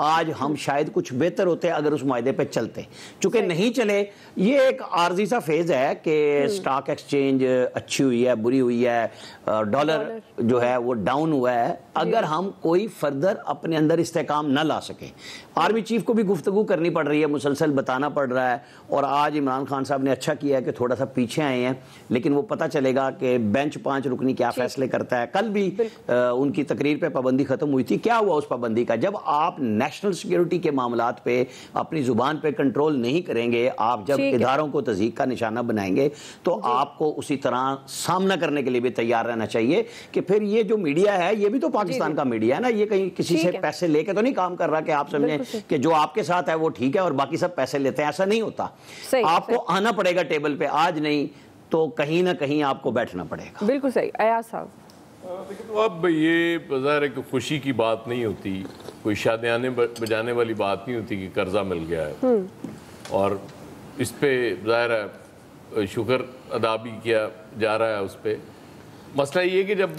آج ہم شاید کچھ بہتر ہوتے اگر اس معاہدے پہ چلتے. چونکہ نہیں چلے, یہ ایک عارضی سا فیز ہے کہ سٹاک ایکسچینج اچھی ہوئی ہے, بری ہوئی ہے, ڈالر جو ہے وہ ڈاؤن ہوا ہے. اگر ہم کوئی فردر اپنے اندر استحکام نہ لا سکیں, آرمی چیف کو بھی گفتگو کرنی پڑ رہی ہے, مسلسل بتانا پڑ رہا ہے, اور آج عمران خان صاحب نے اچھا کیا ہے کہ تھوڑا سا پیچھے آئے ہیں, لیکن وہ پتہ چلے گا کہ بینچ 5 رکنی کیا فیصلے کرتا ہے. کل بھی ان کی تقریر پہ پابندی ختم ہوئی تھی. کیا ہوا اس پابندی کا؟ جب آپ نیشنل سیکیورٹی کے معاملات پہ اپنی زبان پہ کنٹرول نہیں کریں گے, آپ جب اداروں کو تضحیک کا نشانہ بنائیں گے, تو آپ کو اسی طرح سامنا کرنے کے لیے بھی تیار رہنا چاہیے کہ پھر یہ جو میڈیا ہے یہ بھی تو پاکستان کا میڈیا ہے نا, یہ کہیں کسی سے پیسے لے کے تو نہیں کام کر رہا کہ آپ سمجھیں کہ جو آپ کے ساتھ ہے وہ ٹھیک ہے اور باقی سب پیسے لیتے ہیں. ایسا نہیں ہوتا. آپ کو آنا پڑے گا ٹیبل پہ, آج نہیں تو کہیں نہ کہیں آپ کو بیٹھنا پڑے گا. بالکل صحیح. ایاز صاحب, تو اب یہ ظاہر ہے کہ خوشی کی بات نہیں ہوتی, کوئی شادیانے بجانے والی بات نہیں ہوتی کہ قرضہ مل گیا ہے, اور اس پہ ظاہر ہے شکر ادا بھی کیا جا رہا ہے اس پہ. مسئلہ یہ کہ جب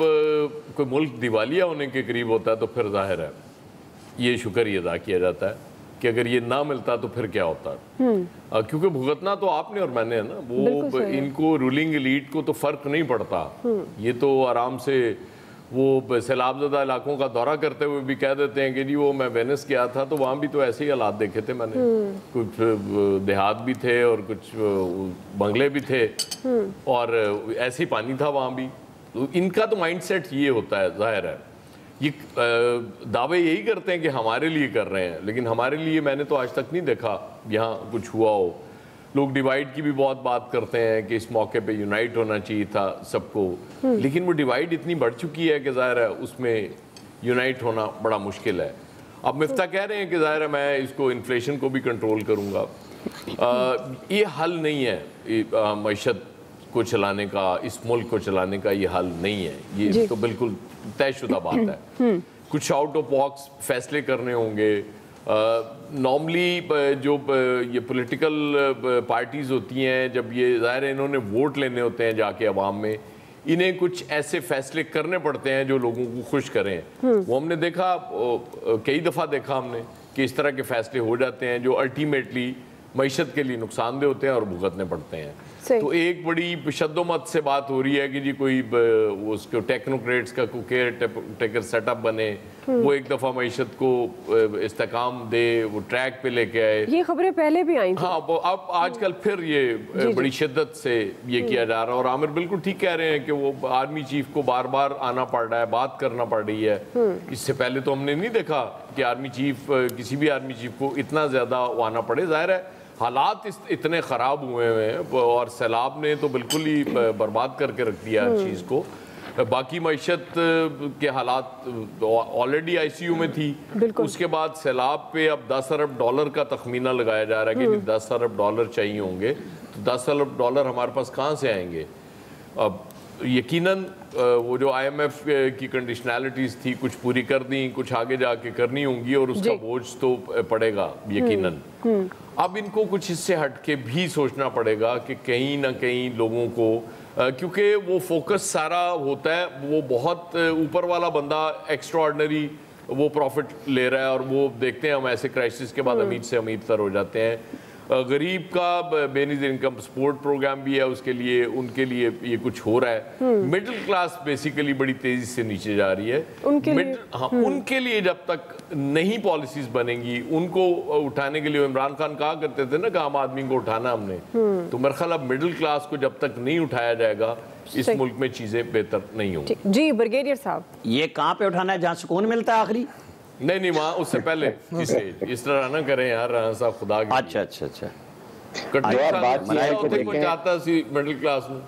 کوئی ملک دیوالیہ ہونے کے قریب ہوتا ہے تو پھر ظاہر ہے یہ شکر ہی ادا کیا جاتا ہے کہ اگر یہ نہ ملتا تو پھر کیا ہوتا ہے. کیونکہ بھگتنا تو آپ نے اور میں نے ہے نا, وہ ان کو رولنگ ایلیٹ کو تو فرق نہیں پڑتا. یہ تو آرام سے وہ سیلاب زدہ علاقوں کا دورہ کرتے ہوئے بھی کہہ دیتے ہیں کہ جی وہ میں وینس گیا تھا تو وہاں بھی تو ایسے ہی حالات دیکھے تھے میں نے, کچھ دیہات بھی تھے اور کچھ بنگلے بھی تھے اور ایسے ہی پانی تھا وہاں بھی. ان کا تو مائنڈ سیٹ یہ ہوتا ہے. ظاہر ہے یہ دعوے یہی کرتے ہیں کہ ہمارے لیے کر رہے ہیں, لیکن ہمارے لیے میں نے تو آج تک نہیں دیکھا یہاں کچھ ہوا ہو. لوگ ڈیوائیڈ کی بھی بہت بات کرتے ہیں کہ اس موقع پہ یونائٹ ہونا چاہیے تھا سب کو, لیکن وہ ڈیوائیڈ اتنی بڑھ چکی ہے کہ ظاہر ہے اس میں یونائٹ ہونا بڑا مشکل ہے. اب مفتاح کہہ رہے ہیں کہ ظاہر ہے میں اس کو انفلیشن کو بھی کنٹرول کروں گا. یہ حل نہیں ہے معیشت کو چلانے کا, اس ملک کو چلانے کا یہ حل نہیں ہے. یہ تو بالکل طے شدہ بات ہے. کچھ آؤٹ آف باکس فیصلے کرنے ہوں گے. نارملی جو یہ پولیٹیکل پارٹیز ہوتی ہیں, جب یہ ظاہر ہے انہوں نے ووٹ لینے ہوتے ہیں جا کے عوام میں, انہیں کچھ ایسے فیصلے کرنے پڑتے ہیں جو لوگوں کو خوش کریں. وہ ہم نے دیکھا, کئی دفعہ دیکھا ہم نے کہ اس طرح کے فیصلے ہو جاتے ہیں جو الٹیمیٹلی معیشت کے لیے نقصان دہ ہوتے ہیں اور بھگتنے پڑتے ہیں. تو ایک بڑی شد و مت سے بات ہو رہی ہے کہ جی کوئی اس کو ٹیکنوکریٹس کا کوئی کیئر ٹیکر سیٹ اپ بنے, وہ ایک دفعہ معیشت کو استحکام دے, وہ ٹریک پہ لے کے آئے. یہ خبریں پہلے بھی آئیں تھیں. ہاں, اب آج کل پھر یہ بڑی شدت سے یہ کیا جا رہا ہے. اور عامر بالکل ٹھیک کہہ رہے ہیں کہ وہ آرمی چیف کو بار بار آنا پڑ رہا ہے, بات کرنا پڑ رہی ہے. اس سے پہلے تو ہم نے نہیں دیکھا کہ آرمی چیف کسی بھی آرمی چیف کو اتنا زیادہ آنا پڑے. ظاہر ہے حالات اتنے خراب ہوئے ہیں اور سیلاب نے تو بالکل ہی برباد کر کے رکھ دیا ہر چیز کو. باقی معیشت کے حالات آلریڈی آئی سی یو میں تھی. اس کے بعد سیلاب پہ اب $10 ارب کا تخمینہ لگایا جا رہا ہے کہ $10 ارب چاہیے ہوں گے. تو $10 ارب ہمارے پاس کہاں سے آئیں گے؟ اب یقیناً وہ جو آئی ایم ایف کی کنڈیشنالٹیز تھی کچھ پوری کر دیں, کچھ آگے جا کے کرنی ہوں گی, اور اس کا بوجھ تو پڑے گا یقیناً. اب ان کو کچھ اس سے ہٹ کے بھی سوچنا پڑے گا کہ کہیں نہ کہیں لوگوں کو, کیونکہ وہ فوکس سارا ہوتا ہے, وہ بہت اوپر والا بندہ ایکسٹرا آرڈنری وہ پروفٹ لے رہا ہے, اور وہ دیکھتے ہیں ہم ایسے کرائسس کے بعد امید سے امید تر ہو جاتے ہیں. غریب کا بے نظیر انکم سپورٹ پروگرام بھی ہے, اس کے لیے ان کے لیے یہ کچھ ہو رہا ہے. مڈل کلاس بیسیکلی بڑی تیزی سے نیچے جا رہی ہے. ان کے لیے جب تک نہیں پالیسیز بنیں گی, ان کو اٹھانے کے لیے عمران خان کہا کرتے تھے نا کہ عام آدمی کو اٹھانا ہم نے, تو میرا خیال اب مڈل کلاس کو جب تک نہیں اٹھایا جائے گا اس ملک میں چیزیں بہتر نہیں ہوں. جی بریگیڈیئر صاحب, یہ کہاں پہ اٹھانا ہے جہاں سکون ملتا ہے آخری؟ نہیں وہاں اس سے پہلے اس طرح نہ کریں یار رانا صاحب, خدا کی. اچھا کوئی چاہتا سی مڈل کلاس میں.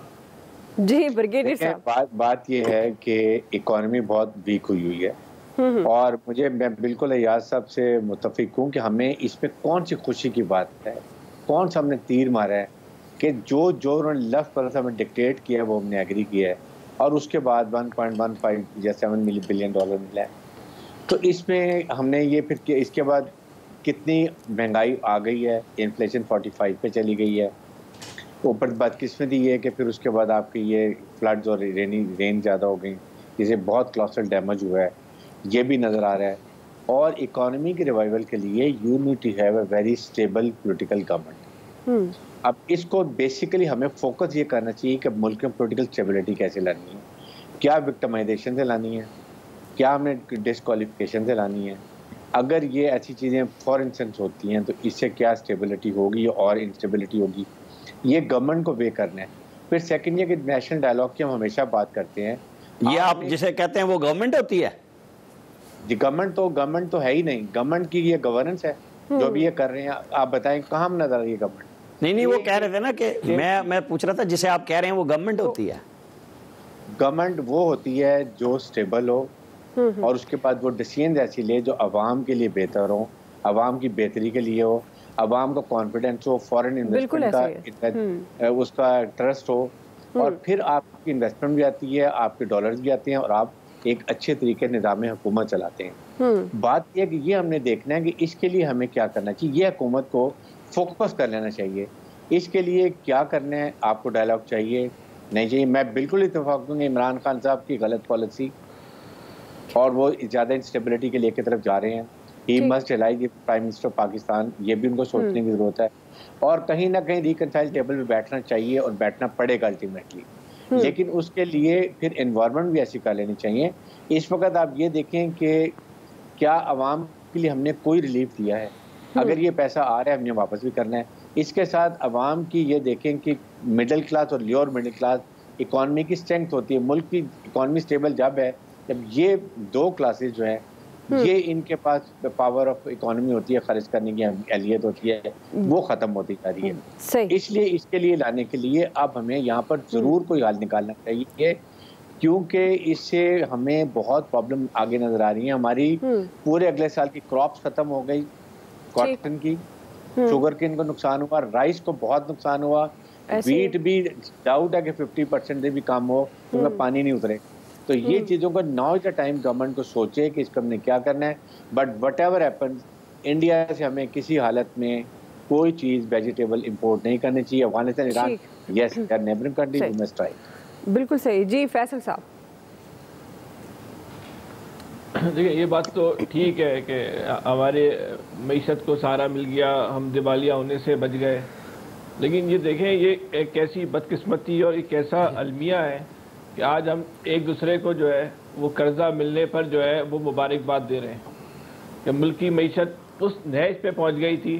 جی بریگیڈیئر صاحب, بات یہ ہے کہ اکانومی بہت ویک ہوئی ہے, اور میں بالکل ایاز صاحب سے متفق ہوں کہ ہمیں اس میں کون سی خوشی کی بات ہے, کون سا ہم نے تیر مارا ہے کہ جو انہوں نے لفظ پر ہمیں ڈکٹیٹ کیا ہے وہ ہم نے ایگری کیا ہے, اور اس کے بعد $1.15 یا $7 بلین ملا ہے. تو اس میں ہم نے یہ پھر اس کے بعد کتنی مہنگائی آ گئی ہے, انفلیشن 45 پہ چلی گئی ہے. اوپر بدقسمتی یہ ہے کہ پھر اس کے بعد آپ کی یہ فلڈز اور رین زیادہ ہو گئی, جسے بہت کلاسٹر ڈیمیج ہوا ہے, یہ بھی نظر آ رہا ہے. اور اکانومی کے ریوائول کے لیے you need to have a very stable political government. اب اس کو بیسیکلی ہمیں فوکس یہ کرنا چاہیے کہ ملک میں پولیٹیکل اسٹیبلٹی کیسے لانی ہے, کیا وکٹمائزیشن سے لانی ہے, کیا ہمیں ڈسکوالیفیکیشن سے لانی ہے. اگر یہ ایسی چیزیں فار انسٹنس ہوتی ہیں تو اس سے کیا اسٹیبلٹی ہوگی اور انسٹیبلٹی ہوگی, یہ گورنمنٹ کو وے کرنا ہے. پھر سیکنڈ یہ کہ نیشنل ڈائلاگ کی ہم ہمیشہ بات کرتے ہیں, یہ آپ جسے کہتے ہیں وہ گورنمنٹ ہوتی ہے. جی گورنمنٹ تو ہے ہی نہیں, گورنمنٹ کی یہ گورننس ہے جو بھی یہ کر رہے ہیں. آپ بتائیں کہاں ہم نظر آ رہی ہے گورنمنٹ؟ نہیں وہ کہہ رہے تھے نا کہ میں پوچھ رہا تھا جسے آپ کہہ رہے ہیں وہ گورنمنٹ ہوتی ہے. گورنمنٹ وہ ہوتی ہے جو اسٹیبل ہو اور اس کے بعد وہ ڈیسیژنز ایسی لے جو عوام کے لیے بہتر ہو, عوام کی بہتری کے لیے ہو, عوام کو کانفیڈنس ہو, فورن انویسٹمنٹ کا اس کا ٹرسٹ ہو, اور پھر آپ کی انویسٹمنٹ بھی آتی ہے, آپ کے ڈالرز بھی آتے ہیں اور آپ ایک اچھے طریقے نظام حکومت چلاتے ہیں. بات یہ ہے کہ یہ ہم نے دیکھنا ہے کہ اس کے لیے ہمیں کیا کرنا چاہیے. یہ حکومت کو فوکس کر لینا چاہیے. اس کے لیے کیا کرنا ہے, آپ کو ڈائلاگ چاہیے نہیں چاہیے. میں بالکل اتفاق دوں گا عمران خان صاحب کی غلط پالیسی اور وہ زیادہ انسٹیبلٹی کے لے کے طرف جا رہے ہیں. He must realise prime minister Pakistan, یہ بھی ان کو سوچنے کی ضرورت ہے, اور کہیں نہ کہیں ریکنسائل ٹیبل پہ بیٹھنا چاہیے اور بیٹھنا پڑے گا الٹیمیٹلی. لیکن اس کے لیے پھر انوائرمنٹ بھی ایسی کر لینی چاہیے. اس وقت آپ یہ دیکھیں کہ کیا عوام کے لیے ہم نے کوئی ریلیف دیا ہے؟ اگر یہ پیسہ آ رہا ہے ہم نے واپس بھی کرنا ہے. اس کے ساتھ عوام کی یہ دیکھیں کہ مڈل کلاس اور لیور مڈل کلاس اکانومی کی اسٹرینتھ ہوتی ہے. ملک کی اکانومی اسٹیبل جب ہے جب یہ دو کلاسز جو ہیں یہ ان کے پاس پاور آف اکانومی ہوتی ہے, خرچ کرنے کی اہلیت ہوتی ہے, وہ ختم ہوتی جا رہی ہے. اس لیے اس کے لیے لانے کے لیے اب ہمیں یہاں پر ضرور کوئی حل نکالنا چاہیے, کیونکہ اس سے ہمیں بہت پرابلم آگے نظر آ رہی ہیں. ہماری پورے اگلے سال کی کراپس ختم ہو گئی, کاٹن کی, شوگر کین کو نقصان ہوا, رائس کو بہت نقصان ہوا, ویٹ بھی ڈاؤٹ ہے کہ 50% بھی کم ہو کیونکہ پانی نہیں اترے. تو یہ چیزوں کا ناؤ دا ٹائم گورنمنٹ کو سوچے کہ اس کو ہم نے کیا کرنا ہے. But what ever happens, India سے ہمیں کسی حالت میں کوئی چیز ویجیٹیبل امپورٹ نہیں کرنی چاہیے. Afghanistan, Iran, yes they are neighbouring countries, we must try. بالکل صحیح. جی فیصل صاحب. دیکھیں یہ بات تو ٹھیک ہے کہ ہمارے معیشت کو سہارا مل گیا, ہم دیوالیہ ہونے سے بچ گئے, لیکن یہ دیکھیں یہ ایک کیسی بدقسمتی اور ایک ایسا المیہ ہے کہ آج ہم ایک دوسرے کو جو ہے وہ قرضہ ملنے پر جو ہے وہ مبارکباد دے رہے ہیں کہ ملک کی معیشت اس نہج پہ پہنچ گئی تھی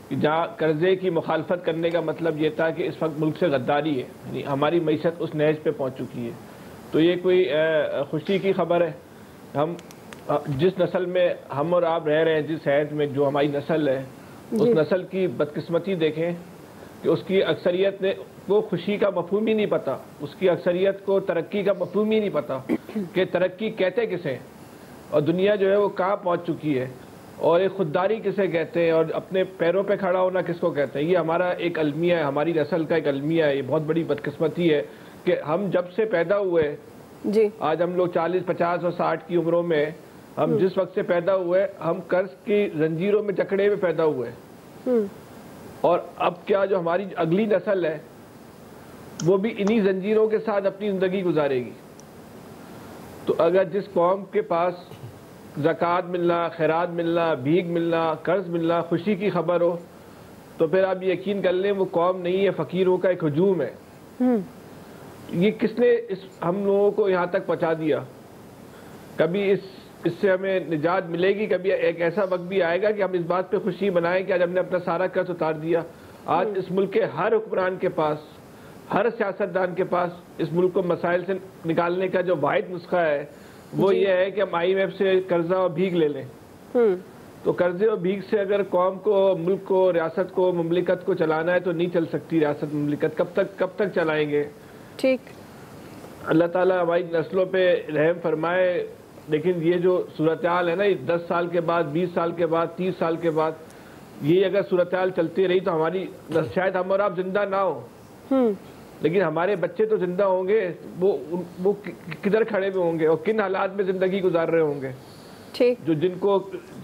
کہ جہاں قرضے کی مخالفت کرنے کا مطلب یہ تھا کہ اس وقت ملک سے غداری ہے. یعنی ہماری معیشت اس نہج پہ پہنچ چکی ہے. تو یہ کوئی خوشی کی خبر ہے. ہم جس نسل میں ہم اور آپ رہ رہے ہیں, جس حیث میں جو ہماری نسل ہے, اس نسل کی بدقسمتی دیکھیں کہ اس کی اکثریت نے کو خوشی کا مفہوم ہی نہیں پتا, اس کی اکثریت کو ترقی کا مفہوم ہی نہیں پتا کہ ترقی کہتے کسے, اور دنیا جو ہے وہ کہاں پہنچ چکی ہے, اور ایک خودداری کسے کہتے ہیں, اور اپنے پیروں پہ کھڑا ہونا کس کو کہتے ہیں. یہ ہمارا ایک المیہ ہے, ہماری نسل کا ایک المیہ ہے. یہ بہت بڑی بدقسمتی ہے کہ ہم جب سے پیدا ہوئے, آج ہم لوگ 40, 50 اور 60 کی عمروں میں, ہم جس وقت سے پیدا ہوئے ہم قرض کی زنجیروں میں جکڑے ہوئے پیدا ہوئے. اور اب کیا جو ہماری اگلی نسل ہے وہ بھی انہی زنجیروں کے ساتھ اپنی زندگی گزارے گی. تو اگر جس قوم کے پاس زکوٰۃ ملنا, خیرات ملنا, بھیک ملنا, قرض ملنا خوشی کی خبر ہو, تو پھر آپ یقین کر لیں وہ قوم نہیں ہے, فقیروں کا ایک ہجوم ہے. یہ کس نے ہم لوگوں کو یہاں تک پہنچا دیا؟ کبھی اس سے ہمیں نجات ملے گی, کبھی ایک ایسا وقت بھی آئے گا کہ ہم اس بات پہ خوشی منائیں کہ آج ہم نے اپنا سارا قرض اتار دیا. آج اس ملک کے ہر حکمران کے پاس, ہر سیاستدان کے پاس اس ملک کو مسائل سے نکالنے کا جو واحد نسخہ ہے وہ یہ ہے کہ ہم IMF سے قرضہ اور بھیک لے لیں. تو قرضے اور بھیک سے اگر قوم کو, ملک کو, ریاست کو, مملکت کو چلانا ہے تو نہیں چل سکتی ریاست مملکت. کب تک چلائیں گے؟ ٹھیک, اللہ تعالیٰ ہماری نسلوں پہ رحم فرمائے. لیکن یہ جو صورتحال ہے نا, 10 سال کے بعد, 20 سال کے بعد, 30 سال کے بعد, یہ اگر صورتحال چلتی رہی تو ہماری شاید ہم اور آپ زندہ نہ ہوں, لیکن ہمارے بچے تو زندہ ہوں گے. وہ کدھر کھڑے ہوئے ہوں گے اور کن حالات میں زندگی گزار رہے ہوں گے. جو جن کو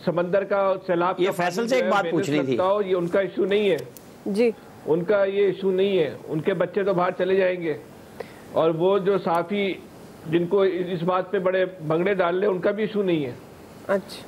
سمندر کا سیلاب, یہ فیصل سے ایک بات پوچھنی تھی, یہ ان کا ایشو نہیں ہے. جی, ان کا یہ ایشو نہیں ہے. ان کے بچے تو باہر چلے جائیں گے, اور وہ جو صحافی جن کو اس بات پہ بڑے بھنگڑے ڈال لیں ان کا بھی ایشو نہیں ہے. اچھا,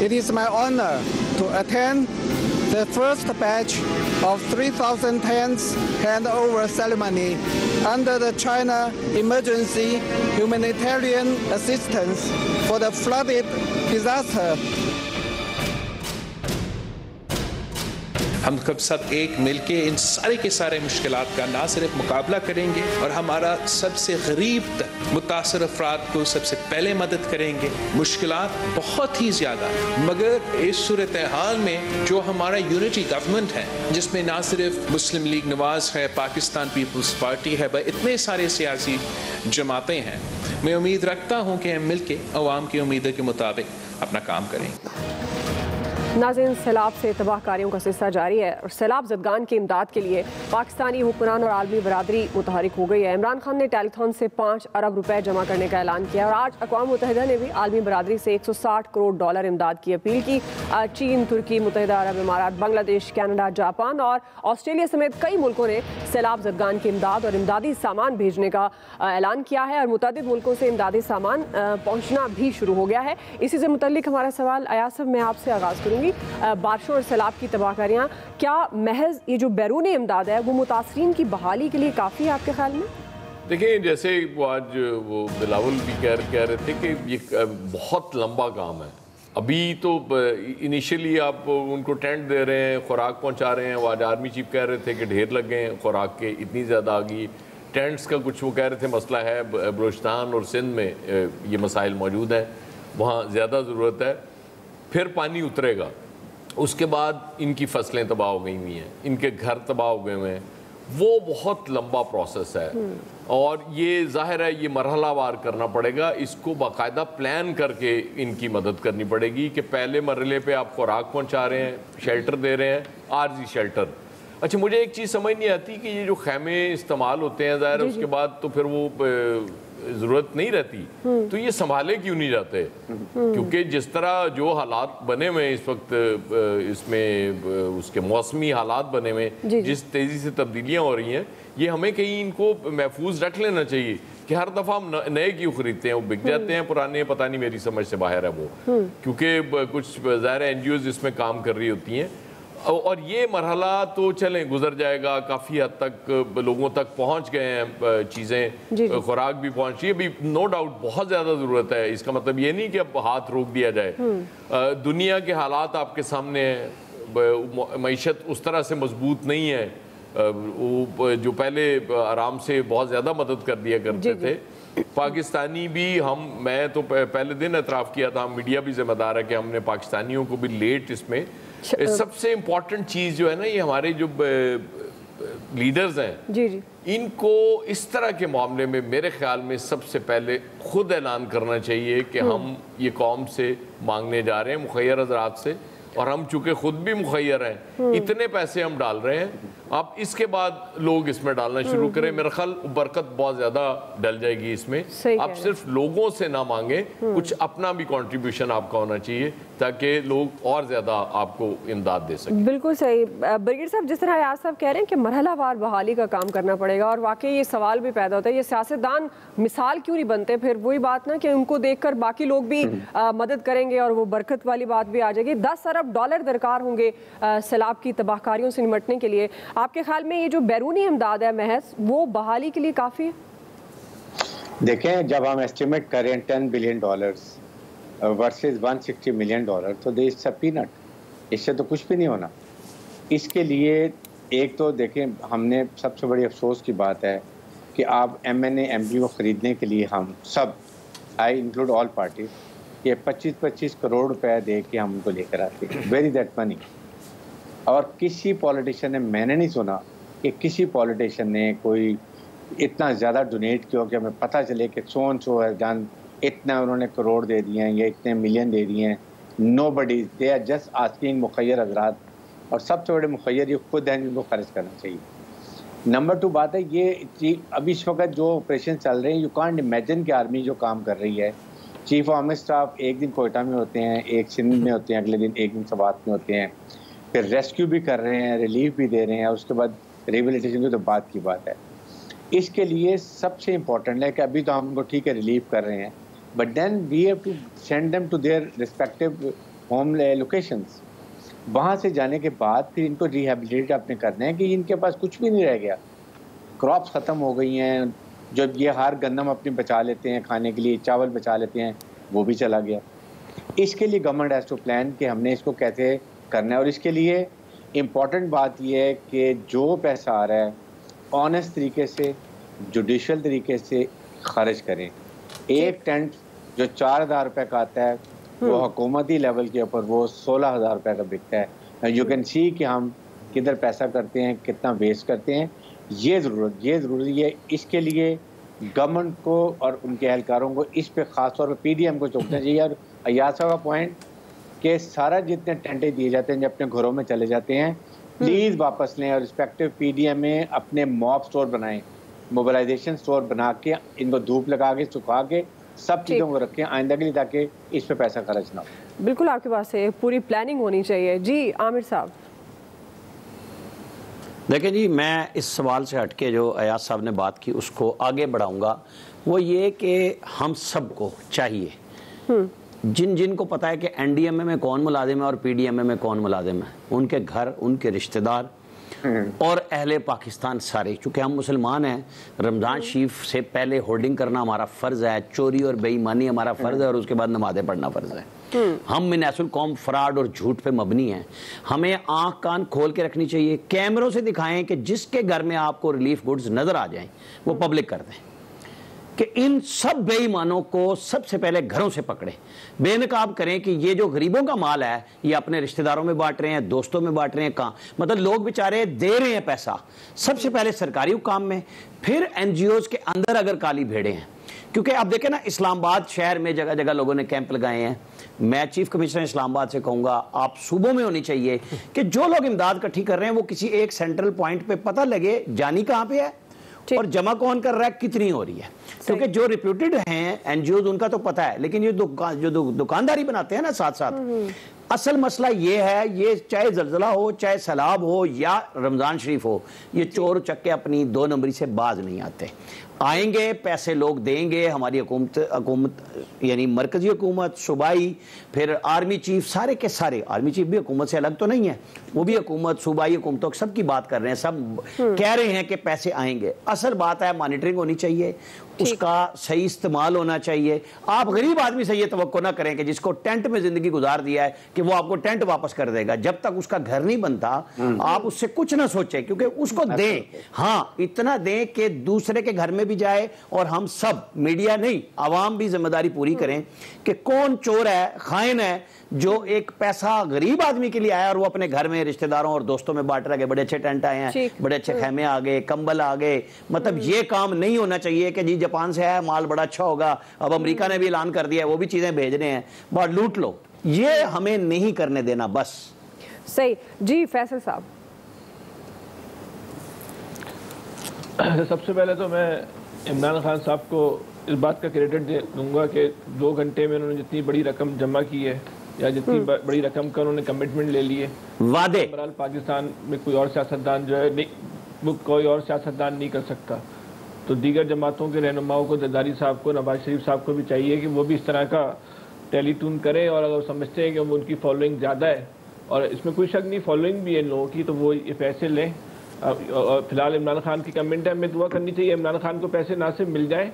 It is my honor to attend the first batch of 3,000 tons handover ceremony under the China Emergency Humanitarian Assistance for the flooded disaster. ہم سب ایک مل کے ان سارے کے سارے مشکلات کا نہ صرف مقابلہ کریں گے اور ہمارا سب سے غریب تک متاثر افراد کو سب سے پہلے مدد کریں گے. مشکلات بہت ہی زیادہ، مگر اس صورتحال میں جو ہمارا یونٹی گورنمنٹ ہے، جس میں نہ صرف مسلم لیگ نواز ہے، پاکستان پیپلز پارٹی ہے، بلکہ اتنے سارے سیاسی جماعتیں ہیں، میں امید رکھتا ہوں کہ ہم مل کے عوام کی امیدوں کے مطابق اپنا کام کریں. ناظرین، سیلاب سے تباہ کاریوں کا سلسلہ جاری ہے اور سیلاب زدگان کی امداد کے لیے پاکستانی حکمران اور عالمی برادری متحرک ہو گئی ہے. عمران خان نے ٹیلی تھون سے 5 ارب روپے جمع کرنے کا اعلان کیا اور آج اقوام متحدہ نے بھی عالمی برادری سے 160 کروڑ ڈالر امداد کی اپیل کی. چین، ترکی، متحدہ عرب امارات، بنگلہ دیش، کینیڈا، جاپان اور آسٹریلیا سمیت کئی ملکوں نے سیلاب زدگان کی امداد اور امدادی سامان بھیجنے کا اعلان کیا ہے اور متعدد ملکوں سے امدادی سامان پہنچنا بھی شروع ہو گیا ہے. اسی سے متعلق ہمارا سوال ایاز صاحب میں آپ سے آغاز کروں گی. بارشوں اور سیلاب کی تباہ کاریاں کیا محض یہ جو بیرونی امداد ہے وہ متاثرین کی بحالی کے لیے کافی ہے آپ کے خیال میں؟ دیکھیں، جیسے وہ آج وہ بلاول بھی کہہ رہے تھے کہ یہ بہت لمبا کام ہے. ابھی تو انیشلی آپ ان کو ٹینٹ دے رہے ہیں، خوراک پہنچا رہے ہیں. وہ آج آرمی چیف کہہ رہے تھے کہ ڈھیر لگ گئے ہیں خوراک کے، اتنی زیادہ آ گئی. ٹینٹس کا کچھ وہ کہہ رہے تھے مسئلہ ہے، بلوچستان اور سندھ میں یہ مسائل موجود ہیں، وہاں زیادہ ضرورت ہے. پھر پانی اترے گا، اس کے بعد ان کی فصلیں تباہ ہو گئی ہوئی ہیں، ان کے گھر تباہ ہو گئے ہوئے ہیں. وہ بہت لمبا پروسیس ہے اور یہ ظاہر ہے یہ مرحلہ وار کرنا پڑے گا. اس کو باقاعدہ پلان کر کے ان کی مدد کرنی پڑے گی کہ پہلے مرحلے پہ آپ خوراک پہنچا رہے ہیں، شیلٹر دے رہے ہیں، عارضی شیلٹر. اچھا، مجھے ایک چیز سمجھ نہیں آتی کہ یہ جو خیمے استعمال ہوتے ہیں ظاہر ہے اس کے بعد تو پھر وہ ضرورت نہیں رہتی، تو یہ سنبھالے کیوں نہیں جاتے؟ کیونکہ جس طرح جو حالات بنے ہوئے اس وقت اس میں اس کے موسمی حالات بنے ہوئے، جس تیزی سے تبدیلیاں ہو رہی ہیں، یہ ہمیں کہیں ان کو محفوظ رکھ لینا چاہیے کہ ہر دفعہ ہم نئے کیوں خریدتے ہیں، وہ بک جاتے ہیں پرانے، پتہ نہیں میری سمجھ سے باہر ہے وہ، کیونکہ کچھ ظاہر این جی اوز اس میں کام کر رہی ہوتی ہیں. اور یہ مرحلہ تو چلیں گزر جائے گا، کافی حد تک لوگوں تک پہنچ گئے ہیں چیزیں، خوراک بھی پہنچ رہی ہے. ابھی نو ڈاؤٹ بہت زیادہ ضرورت ہے، اس کا مطلب یہ نہیں کہ اب ہاتھ روک دیا جائے. دنیا کے حالات آپ کے سامنے ہیں، معیشت اس طرح سے مضبوط نہیں ہے. جو پہلے آرام سے بہت زیادہ مدد کر دیا کرتے تھے پاکستانی بھی، میں تو پہلے دن اعتراف کیا تھا، میڈیا بھی ذمہ دار ہے کہ ہم نے پاکستانیوں کو بھی لیٹ اس میں. سب سے امپورٹنٹ چیز جو ہے نا، یہ ہمارے جو لیڈرز ہیں ان کو اس طرح کے معاملے میں میرے خیال میں سب سے پہلے خود اعلان کرنا چاہیے کہ ہم یہ قوم سے مانگنے جا رہے ہیں، مخیر حضرات سے، اور ہم چونکہ خود بھی مخیر ہیں، اتنے پیسے ہم ڈال رہے ہیں، اب اس کے بعد لوگ اس میں ڈالنا شروع کریں. میرا خیال برکت بہت زیادہ ڈل جائے گی اس میں. اب صرف لوگوں سے نہ مانگیں، کچھ اپنا بھی کنٹریبیوشن آپ کا ہونا چاہیے تاکہ لوگ اور زیادہ آپ کو امداد دے سکیں. بالکل صحیح. برگیڈ صاحب، جس طرح ایاز صاحب کہہ رہے ہیں کہ مرحلہ وار بحالی کا کام کرنا پڑے گا، اور واقعی یہ سوال بھی پیدا ہوتا ہے، یہ سیاستدان مثال کیوں نہیں بنتے؟ پھر وہی بات نا کہ ان کو دیکھ کر باقی لوگ بھی مدد کریں گے اور وہ برکت والی بات بھی آ جائے گی. 10 ارب ڈالر درکار ہوں گے سیلاب کی تباہ کاریوں سے نمٹنے کے لیے. آپ کے خیال میں یہ جو بیرونی امداد ہے محض وہ بحالی کے لیے کافی ہے؟ دیکھیں، جب ہم ایسٹیمیٹ کریں $10 بلین ورسز $160 ملین تو دے از پینٹ، اس سے تو کچھ بھی نہیں ہونا. اس کے لیے ایک تو دیکھیں، ہم نے سب سے بڑی افسوس کی بات ہے کہ آپ M N A M P کو خریدنے کے لیے ہم سب، آئی انکلوڈ آل پارٹیز، یہ 25 کروڑ روپے دے کے ہم ان کو لے کر آتے ہیں. Very that money. اور کسی پولیٹیشین نے، میں نے نہیں سنا کہ کسی پولیٹیشین نے کوئی اتنا زیادہ ڈونیٹ کیا کہ ہمیں پتہ چلے کہ سو ہے ڈن، اتنا انہوں نے کروڑ دے دیے ہیں یا اتنے ملین دے دیے ہیں. نو بڈی، دے آر جسٹ آسکنگ مخیر حضرات، اور سب سے بڑے مخیر یہ خود ہیں جن کو خرچ کرنا چاہیے. نمبر 2 بات ہے یہ ابھی اس وقت جو آپریشن چل رہے ہیں، یو کانٹ امیجن کہ آرمی جو کام کر رہی ہے، چیف آرمی اسٹاف ایک دن کوئٹہ میں ہوتے ہیں، ایک سندھ میں ہوتے ہیں، اگلے دن ایک دن سوات میں ہوتے ہیں، پھر ریسکیو بھی کر رہے ہیں، ریلیف بھی دے رہے ہیں، اس کے بعد ریہیبلیٹیشن کی تو بات کی بات ہے. اس کے لیے سب سے امپورٹنٹ ہے کہ ابھی تو ہم کو ٹھیک ہے ریلیف کر رہے ہیں، but then we have to send them to their respective home locations. وہاں سے جانے کے بعد پھر ان کو ریہیبلیٹ اپنے کرنے ہیں کہ ان کے پاس کچھ بھی نہیں رہ گیا، کراپس ختم ہو گئی ہیں. جب یہ ہر گندم اپنی بچا لیتے ہیں کھانے کے لیے، چاول بچا لیتے ہیں، وہ بھی چلا گیا. اس کے لیے گورنمنٹ ہیز ٹو پلان کہ ہم نے اس کو کیسے کرنا ہے. اور اس کے لیے امپورٹنٹ بات یہ ہے کہ جو پیسہ آ رہا ہے آنیسٹ طریقے سے جوڈیشل طریقے سے خرچ کریں. ایک ٹینٹ جو 4,000 روپے کا آتا ہے وہ حکومتی لیول کے اوپر وہ 16,000 روپے کا بکتا ہے. یو کین سی کہ ہم کدھر پیسہ کرتے ہیں, کتنا ویسٹ کرتے ہیں. یہ ضروری ہے. اس کے لیے گورنمنٹ کو اور ان کے اہلکاروں کو اس پہ خاص طور پہ پی ڈی ایم کو چوکنا چاہیے. اور ایاز صاحب کا پوائنٹ کہ سارا جتنے ٹینٹیں دیے جاتے ہیں جو اپنے گھروں میں چلے جاتے ہیں پلیز واپس لیں اور رسپیکٹیو پی ڈی ایم میں اپنے موب سٹور بنائیں, موبلائزیشن سٹور بنا کے ان کو دھوپ لگا کے سکھا کے سب چیزوں کو رکھیں آئندہ کے لیے تاکہ اس پہ پیسہ خرچ نہ ہو. بالکل آپ کے پاس سے پوری پلاننگ ہونی چاہیے. جی عامر صاحب. دیکھیں جی, میں اس سوال سے ہٹ کے جو ایاز صاحب نے بات کی اس کو آگے بڑھاؤں گا. وہ یہ کہ ہم سب کو چاہیے, جن کو پتا ہے کہ این ڈی ایم اے میں کون ملازم ہے اور پی ڈی ایم اے میں کون ملازم ہے, ان کے گھر, ان کے رشتہ دار اور اہل پاکستان سارے, چونکہ ہم مسلمان ہیں, رمضان شریف سے پہلے ہولڈنگ کرنا ہمارا فرض ہے, چوری اور بے ایمانی ہمارا فرض ہے, اور اس کے بعد نمازیں پڑھنا فرض ہے. ہم منیس القوم فراڈ اور جھوٹ پہ مبنی ہیں. ہمیں آنکھ کان کھول کے رکھنی چاہیے, کیمروں سے دکھائیں کہ جس کے گھر میں آپ کو ریلیف گڈز نظر آ جائیں وہ پبلک کر دیں, کہ ان سب بے ایمانوں کو سب سے پہلے گھروں سے پکڑیں, بے نقاب کریں کہ یہ جو غریبوں کا مال ہے یہ اپنے رشتہ داروں میں بانٹ رہے ہیں, دوستوں میں بانٹ رہے ہیں, کہاں مطلب لوگ بیچارے دے رہے ہیں پیسہ سب سے پہلے سرکاری حکام میں, پھر این جی اوز کے اندر اگر کالی بھیڑیں ہیں. کیونکہ آپ دیکھیں نا, اسلام آباد شہر میں جگہ جگہ لوگوں نے کیمپ لگائے ہیں. میں چیف کمشنر اسلام آباد سے کہوں گا آپ صوبوں میں ہونی چاہیے کہ جو لوگ امداد اکٹھی کر رہے ہیں وہ کسی ایک سینٹرل پوائنٹ پہ پتہ لگے جانی کہاں پہ ہے اور جمع کون کر رہا ہے, کتنی ہو رہی ہے. کیونکہ جو ریپیوٹیڈ ہیں این جی اوز ان کا تو پتہ ہے, لیکن یہ جو دکانداری بناتے ہیں نا ساتھ ساتھ, اصل مسئلہ یہ ہے, یہ چاہے زلزلہ ہو, چاہے سیلاب ہو یا رمضان شریف ہو, یہ چور چکے اپنی 2 نمبری سے باز نہیں آتے. آئیں گے, پیسے لوگ دیں گے, ہماری حکومت یعنی مرکزی حکومت, صوبائی, پھر آرمی چیف, سارے کے سارے, آرمی چیف بھی حکومت سے الگ تو نہیں ہے, وہ بھی حکومت, صوبائی حکومتوں سب کی بات کر رہے ہیں, سب کہہ رہے ہیں کہ پیسے آئیں گے. اصل بات ہے مانیٹرنگ ہونی چاہیے, اس کا صحیح استعمال ہونا چاہیے. آپ غریب آدمی سے یہ توقع نہ کریں کہ جس کو ٹینٹ میں زندگی گزار دیا ہے کہ وہ آپ کو ٹینٹ واپس کر دے گا. جب تک اس کا گھر نہیں بنتا آپ اس سے کچھ نہ سوچیں, کیونکہ اس کو دیں, ہاں اتنا دیں کہ دوسرے کے گھر میں بھی جائے, اور ہم سب, میڈیا نہیں, عوام بھی ذمہ داری پوری کریں کہ کون چور ہے, خائن ہے, جو ایک پیسہ غریب آدمی کے لیے آیا اور وہ اپنے گھر میں رشتہ داروں اور دوستوں میں بانٹ رہا ہے. بڑے اچھے ٹینٹ آئے ہیں, بڑے اچھے خیمے آ گئے, کمبل آ گئے. مطلب یہ کام نہیں ہونا چاہیے کہ جی جاپان سے ہے مال بڑا اچھا ہوگا, اب امریکہ نے بھی اعلان کر دیا ہے وہ بھی چیزیں بھیج رہے ہیں, بہت لوٹ لو. یہ ہمیں نہیں کرنے دینا بس. صحیح. جی فیصل صاحب. سب سے پہلے تو میں عمران خان صاحب کو اس بات کا کریڈٹ دوں گا کہ 2 گھنٹے میں انہوں نے جتنی بڑی رقم جمع کی ہے یا جتنی بڑی رقم کا انہوں نے کمٹمنٹ لے لی ہے, وعدے بہرحال پاکستان میں کوئی اور سیاستدان جو ہے وہ کوئی اور سیاستدان نہیں کر سکتا. تو دیگر جماعتوں کے رہنماؤں کو, زرداری صاحب کو, نواز شریف صاحب کو بھی چاہیے کہ وہ بھی اس طرح کا ٹیلی ٹون کریں, اور اگر سمجھتے ہیں کہ ان کی فالوئنگ زیادہ ہے, اور اس میں کوئی شک نہیں فالوئنگ بھی ہے ان لوگوں کی, تو وہ یہ پیسے لیں. اور فی الحال عمران خان کی کمنٹ ہے, ہمیں دعا کرنی چاہیے عمران خان کو پیسے نہ صرف مل جائیں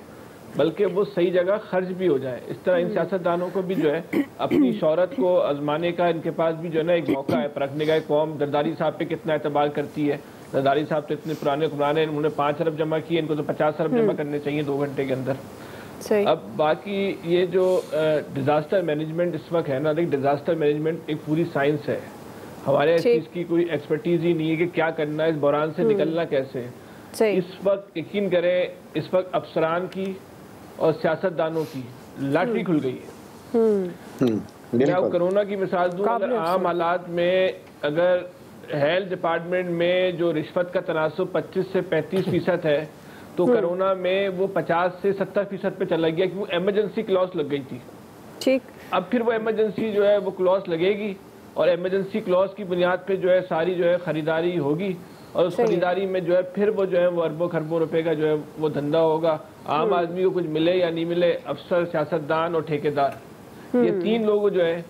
بلکہ وہ صحیح جگہ خرچ بھی ہو جائے. اس طرح ان سیاستدانوں کو بھی جو ہے اپنی شہرت کو آزمانے کا ان کے پاس بھی جو ہے نا ایک موقع ہے پرکھنے کا. قوم زرداری صاحب پہ کتنا اعتبار کرتی ہے. زرداری صاحب تو اتنے پرانے حکمران ہیں, انہوں نے 5 ارب جمع کیے, ان کو تو 50 ارب جمع کرنے چاہیے 2 گھنٹے کے اندر. اب باقی یہ جو ڈیزاسٹر مینجمنٹ اس وقت ہے نا, ڈیزاسٹر مینجمنٹ ایک پوری سائنس ہے. ہمارے اس چیز کی کوئی ایکسپرٹیز ہی نہیں ہے کہ کیا کرنا ہے, اس بحران سے نکلنا کیسے. اس وقت یقین کریں, اس وقت افسران کی اور سیاستدانوں کی لاٹری کھل گئی ہے. میں کرونا کی مثال دوں, اگر عام حالات میں اگر ہیلتھ ڈپارٹمنٹ میں جو رشوت کا تناسب 25 سے 35% ہے, تو کرونا میں وہ 50 سے 70% پہ چلا گیا, کیونکہ ایمرجنسی کلاس لگ گئی تھی. ٹھیک, اب پھر وہ ایمرجنسی جو ہے وہ کلاس لگے گی, اور ایمرجنسی کلاس کی بنیاد پہ جو ہے ساری جو ہے خریداری ہوگی, اور اس خریداری میں جو ہے پھر وہ جو ہے وہ اربوں خربوں روپے کا جو ہے وہ دھندا ہوگا. عام آدمی کو کچھ ملے یا نہیں ملے, افسر, سیاستدان اور ٹھیکیدار, یہ 3 لوگ جو ہے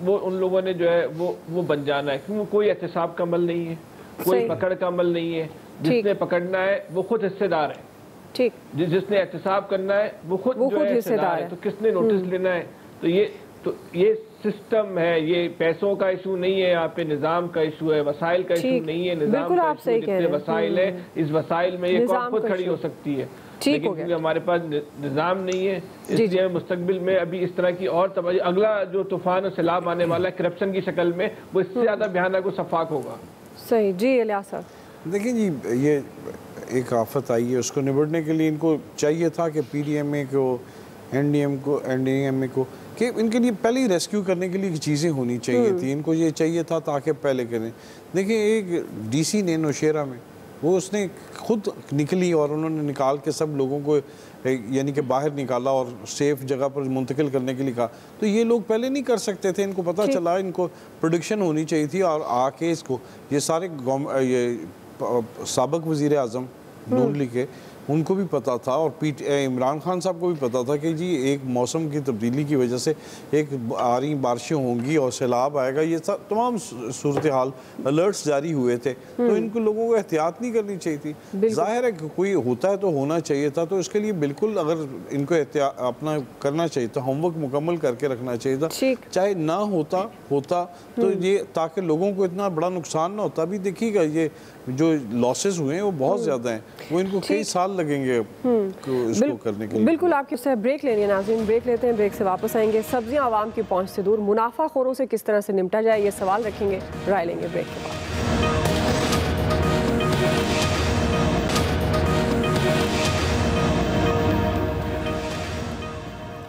وہ ان لوگوں نے جو ہے وہ بن جانا ہے, کیونکہ کوئی احتساب کا عمل نہیں ہے, کوئی پکڑ کا عمل نہیں ہے. جس نے پکڑنا ہے وہ خود حصے دار ہے, جس نے احتساب کرنا ہے وہ خود جو ہے حصے دار ہے. تو کس نے نوٹس لینا ہے, تو یہ تو یہ سسٹم ہے, یہ پیسوں کا ایشو نہیں ہے, یہاں پہ نظام کا ایشو ہے, وسائل کا ایشو نہیں ہے, نظام کا ایشو, جتنے وسائل ہے اس وسائل میں یہ قوم خود کھڑی ہو سکتی ہے, لیکن کیونکہ ہمارے پاس نظام نہیں ہے اس لیے مستقبل میں ابھی اس طرح کی اور اگلا جو طوفان اور سیلاب آنے والا ہے کرپشن کی شکل میں, وہ اس سے زیادہ بھیانک و شفاف ہوگا. صحیح. جی الیاس صاحب. دیکھیں جی, یہ ایک آفت آئی ہے, اس کو نبٹنے کے لیے ان کو چاہیے تھا کہ پی ڈی ایم اے کو, این ڈی ایم اے کو, کہ ان کے لیے پہلے ہی ریسکیو کرنے کے لیے چیزیں ہونی چاہیے تھی. ان کو یہ چاہیے تھا تاکہ پہلے کریں. دیکھیں ایک ڈی سی نے نوشیرہ میں, وہ اس نے خود نکلی اور انہوں نے نکال کے سب لوگوں کو یعنی کہ باہر نکالا اور سیف جگہ پر منتقل کرنے کے لیے کہا. تو یہ لوگ پہلے نہیں کر سکتے تھے, ان کو پتہ چلا, ان کو پروڈکشن ہونی چاہیے تھی, اور آ کے اس کو یہ سارے سابق وزیر اعظم نون لیگ کے, ان کو بھی پتا تھا, اور عمران خان صاحب کو بھی پتا تھا کہ جی ایک موسم کی تبدیلی کی وجہ سے ایک آ رہی بارشیں ہوں گی اور سیلاب آئے گا, یہ تمام صورتحال الرٹس جاری ہوئے تھے. تو ان کو لوگوں کو احتیاط نہیں کرنی چاہیے تھی. ظاہر ہے کہ کوئی ہوتا ہے تو ہونا چاہیے تھا, تو اس کے لیے بالکل اگر ان کو اپنا کرنا چاہیے تھا, ہوم ورک مکمل کر کے رکھنا چاہیے تھا, چاہے نہ ہوتا تو یہ تاکہ لوگوں کو اتنا بڑا نقصان نہ ہوتا. بھی دیکھیے گا یہ جو لاسز ہوئے ہیں وہ بہت زیادہ ہیں, وہ ان کو کئی سال لگیں گے اس کو کرنے کے لیے. بالکل. آپ کی سے بریک لینی ہے ناظرین, بریک لیتے ہیں, بریک سے واپس آئیں گے. سبزیاں عوام کی پہنچ سے دور, منافع خوروں سے کس طرح سے نمٹا جائے, یہ سوال رکھیں گے, رائے لیں گے بریک کے بعد.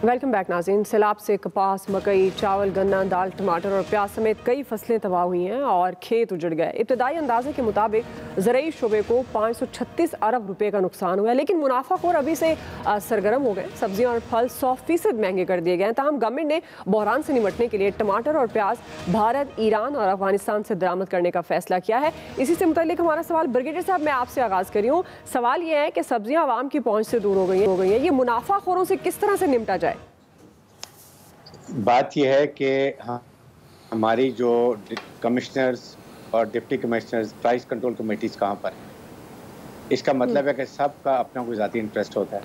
ویلکم بیک ناظرین. سیلاب سے کپاس, مکئی, چاول, گنا, دال, ٹماٹر اور پیاز سمیت کئی فصلیں تباہ ہوئی ہیں اور کھیت اجڑ گئے. ابتدائی اندازے کے مطابق زرعی شعبے کو 536 ارب روپے کا نقصان ہوا ہے, لیکن منافع خور ابھی سے سرگرم ہو گئے. سبزیاں اور پھل 100% مہنگے کر دیے گئے ہیں. تاہم گورنمنٹ نے بحران سے نمٹنے کے لیے ٹماٹر اور پیاز بھارت, ایران اور افغانستان سے درآمد کرنے کا فیصلہ کیا ہے. اسی سے متعلق ہمارا سوال بریگیڈیئر صاحب میں آپ سے آغاز کر رہی ہوں. سوال یہ ہے کہ سبزیاں عوام کی پہنچ سے دور ہو گئی ہیں, یہ منافع خوروں سے کس طرح سے نمٹا جائے؟ بات یہ ہے کہ ہماری جو کمشنرز اور deputy commissioners price control committees کہاں پر ہیں. اس کا مطلب ہے کہ سب کا اپنا کوئی ذاتی انٹرسٹ ہوتا ہے,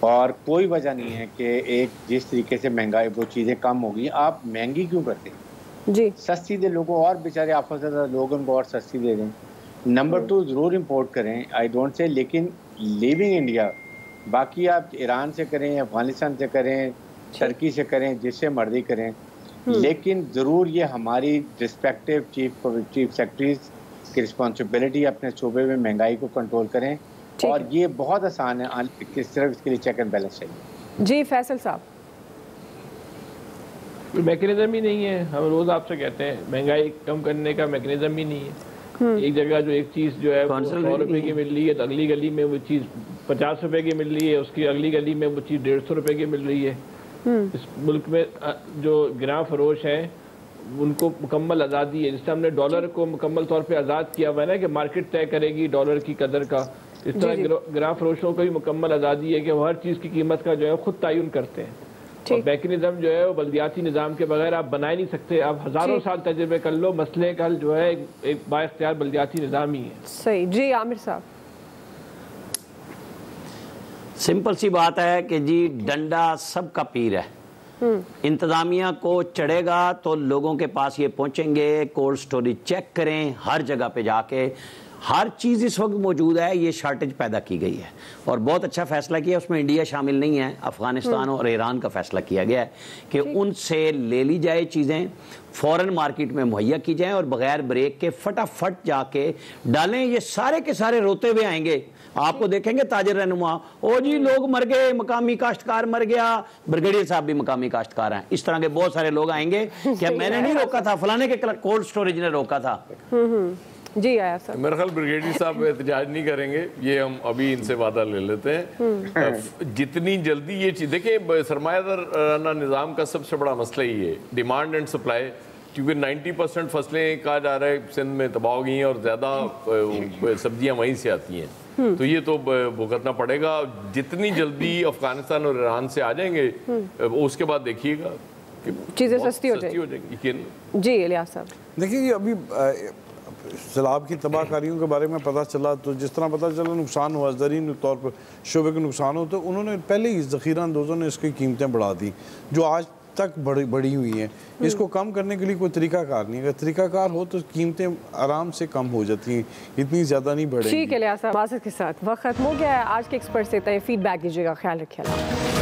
اور کوئی وجہ نہیں ہے کہ ایک جس طریقے سے مہنگائی وہ چیزیں کم ہو گئی, آپ مہنگی کیوں کرتے ہیں؟ جی سستی دے لوگوں, اور بیچارے آفت زدہ لوگوں کو اور سستی دے دیں. نمبر 2 ضرور امپورٹ کریں, آئی ڈونٹ سے, لیکن لیونگ انڈیا, باقی آپ ایران سے کریں, افغانستان سے کریں, ترکی سے کریں, جس سے مرضی کریں, لیکن ضرور یہ ہماری ریسپیکٹیو چیف سیکرٹریز کی رسپانسبلٹی اپنے صوبے میں مہنگائی کو کنٹرول کریں, اور یہ بہت آسان ہے, کس طرح اس کے لیے چیک اینڈ بیلنس چاہیے. جی فیصل صاحب. میکنزم ہی نہیں ہے. ہم روز آپ سے کہتے ہیں مہنگائی کم کرنے کا میکنزم ہی نہیں ہے. ایک جگہ جو ایک چیز جو ہے وہ 100 روپے کی مل رہی ہے, تو اگلی گلی میں وہ چیز 50 روپے کی مل رہی ہے, اس کی اگلی گلی میں وہ چیز 150 روپے کی مل رہی ہے. اس ملک میں جو گراں فروش ہیں ان کو مکمل آزادی ہے. جس طرح ہم نے ڈالر کو مکمل طور پہ آزاد کیا ہوا ہے نا کہ مارکیٹ طے کرے گی ڈالر کی قدر کا, اس طرح گراں فروشوں کو بھی مکمل آزادی ہے کہ وہ ہر چیز کی قیمت کا جو ہے خود تعین کرتے ہیں. اور میکنزم جو ہے وہ بلدیاتی نظام کے بغیر آپ بنا ہی نہیں سکتے. آپ ہزاروں سال تجربے کر لو, مسئلے کا حل جو ہے ایک با اختیار بلدیاتی نظام ہی ہے. صحیح. جی عامر صاحب. سمپل سی بات ہے کہ جی ڈنڈا سب کا پیر ہے. انتظامیہ کو چڑھے گا تو لوگوں کے پاس یہ پہنچیں گے, کولڈ سٹوریج چیک کریں, ہر جگہ پہ جا کے ہر چیز اس وقت موجود ہے. یہ شارٹیج پیدا کی گئی ہے اور بہت اچھا فیصلہ کیا. اس میں انڈیا شامل نہیں ہے, افغانستان اور ایران کا فیصلہ کیا گیا ہے کہ ان سے لے لی جائے چیزیں, فوراً مارکیٹ میں مہیا کی جائیں, اور بغیر بریک کے فٹافٹ جا کے ڈالیں. یہ سارے کے سارے روتے ہوئے آئیں گے, آپ کو دیکھیں گے تاجر رہنما, او جی لوگ مر گئے, مقامی کاشتکار مر گیا. بریگیڈیئر صاحب بھی مقامی کاشتکار ہیں. اس طرح کے بہت سارے لوگ آئیں گے کہ میں نے نہیں روکا تھا, فلانے کے کولڈ سٹوریج نے روکا تھا. جی آیا سر. میرے خیال بریگیڈیئر صاحب احتجاج نہیں کریں گے, یہ ہم ابھی ان سے وعدہ لے لیتے ہیں. جتنی جلدی یہ چیز دیکھیں, سرمایہ دارانہ نظام کا سب سے بڑا مسئلہ یہ ہے ڈیمانڈ اینڈ سپلائی, کیونکہ 90% فصلیں کہا جا رہا ہے سندھ میں تباہ ہو گئی ہیں, اور زیادہ سبزیاں وہیں سے آتی ہیں. تو یہ تو بھگتنا پڑے گا. جتنی جلدی افغانستان اور ایران سے آ جائیں گے, اس کے بعد دیکھیے گا کہ چیزیں سستی ہو جائیں گی. جی الیاس صاحب. دیکھیے یہ ابھی سیلاب کی تباہ کاریوں کے بارے میں پتہ چلا, تو جس طرح پتہ چلا نقصان ہوا, زرعی طور پر شعبے کو نقصان ہو, تو انہوں نے پہلے ہی ذخیرہ اندوزوں نے اس کی قیمتیں بڑھا دی, جو آج تک بڑھی ہوئی ہیں. اس کو کم کرنے کے لیے کوئی طریقہ کار نہیں. اگر طریقہ کار ہو تو قیمتیں آرام سے کم ہو جاتی ہیں, اتنی زیادہ نہیں بڑھیں گی. ٹھیک ہے لیاس صاحب, معذرت کے ساتھ وقت ختم ہو گیا ہے. آج کے ایکسپرٹ سے اتنا ہی. فیڈ بیک دیجیے گا. خیال رکھیے. اللہ